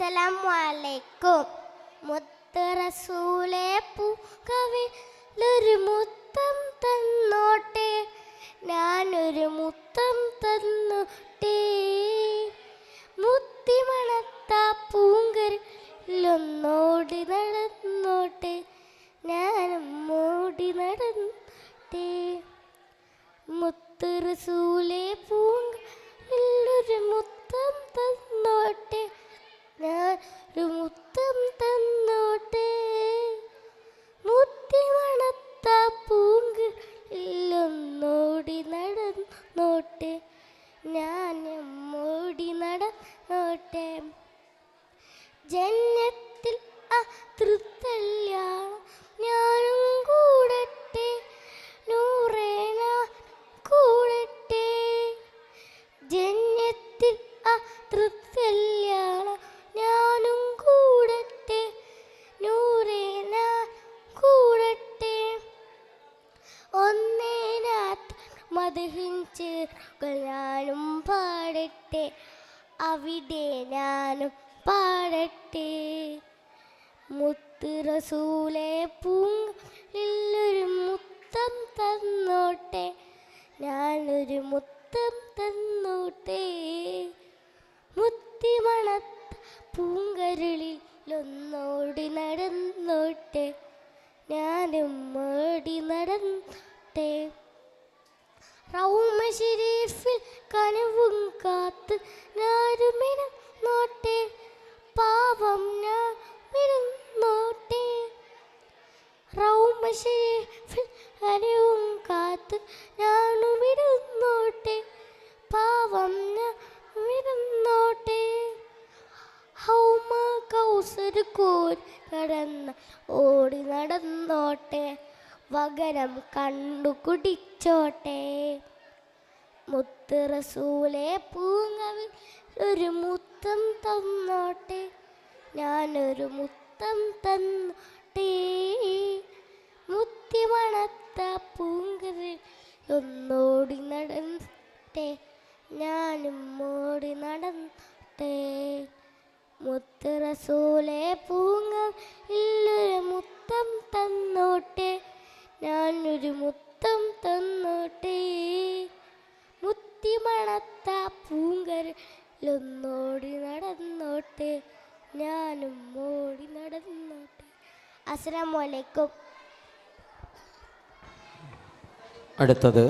അസ്സലാമലൈക്കും. മുത്ത് റസൂലേ പൂക്കവിലൊരു മുത്തം തന്നോട്ടെ, ഞാനൊരു മുത്തം തന്നോട്ടെ. മുത്തി മണത്ത പൂങ്കരിലൊന്നോടി നടന്നോട്ടെ, ഞാനും ഓടി നടന്നോട്ടെ. മുത്ത് റസൂലേ പൂങ്കവിലൊരു മുത്തം തന്നോട്ടെ, ഞാനൊരു മുത്തം തന്നോട്ടെ. മുത്തി മണത്ത പൂങ്കരിലൊന്നോടി നടന്നോട്ടെ, ഞാനും ഓടി നടന്നോട്ടെ. ജന്നത്തിൽ തൃക്കല്യാണം ഞാനും കൂടട്ടെ, നൂറേ ഞാൻ കൂടട്ടെ. ജന്നത്തിൽ തൃക്കല്യാണം ഞാനും കൂടട്ടെ, നൂറേ ഞാൻ കൂടട്ടെ. ഒന്നേനാത്ത് മദ്ഹിൻ ചേർകൾ ഞാനും പാടട്ടെ, അവിടെ ഞാനും പാടട്ടെ. മുത്ത് റസൂലേ പൂങ്കരിലൊരു മുത്തം തന്നോട്ടെ, ഞാനൊരു മുത്തം തന്നോട്ടെ. മുത്തി മണത്ത പൂങ്കരിലൊന്നോടി നടന്നോട്ടെ, ഞാനും ഓടി നടന്നോട്ടെ. റൗമ ശരീഫിൽ കനവും കാത്ത് ഞാനുമിരുന്നോട്ടെ, പാവം ഞാൻ വിരുന്നോട്ടെ. റൗമ ശരീഫിൽ കനവും കാത്ത് ഞാനുമിരുന്നോട്ടെ, പാവം ഞാൻ വിരുന്നോട്ടെ. ഹൗമ കൗസർ കോരി കടന്ന് ഓടി നടന്നോട്ടെ, വകരം കണ്ടു കുടിച്ചോട്ടെ. മുത്ത് റസൂലേ പൂങ്കവിൽ ഒരു മുത്തം തന്നോട്ടെ, ഞാനൊരു മുത്തം തന്നോട്ടെ. മുത്തി മണത്ത പൂങ്കരിൽ ഒന്നോടി നടന്നോട്ടെ, ഞാനും ഓടി നടന്നോട്ടെ. മുത്ത് റസൂലേ പൂങ്കവിലൊരു മുത്തം തന്നോട്ടെ, ഞാനൊരു മുത്തം തന്നോട്ടെ. മുത്തി മണത്ത പൂങ്കരിലൊന്നോടി നടന്നോട്ടെ, ഞാനും ഓടി നടന്നോട്ടെ. അസ്സലാമു അലൈക്കും. അടുത്തത്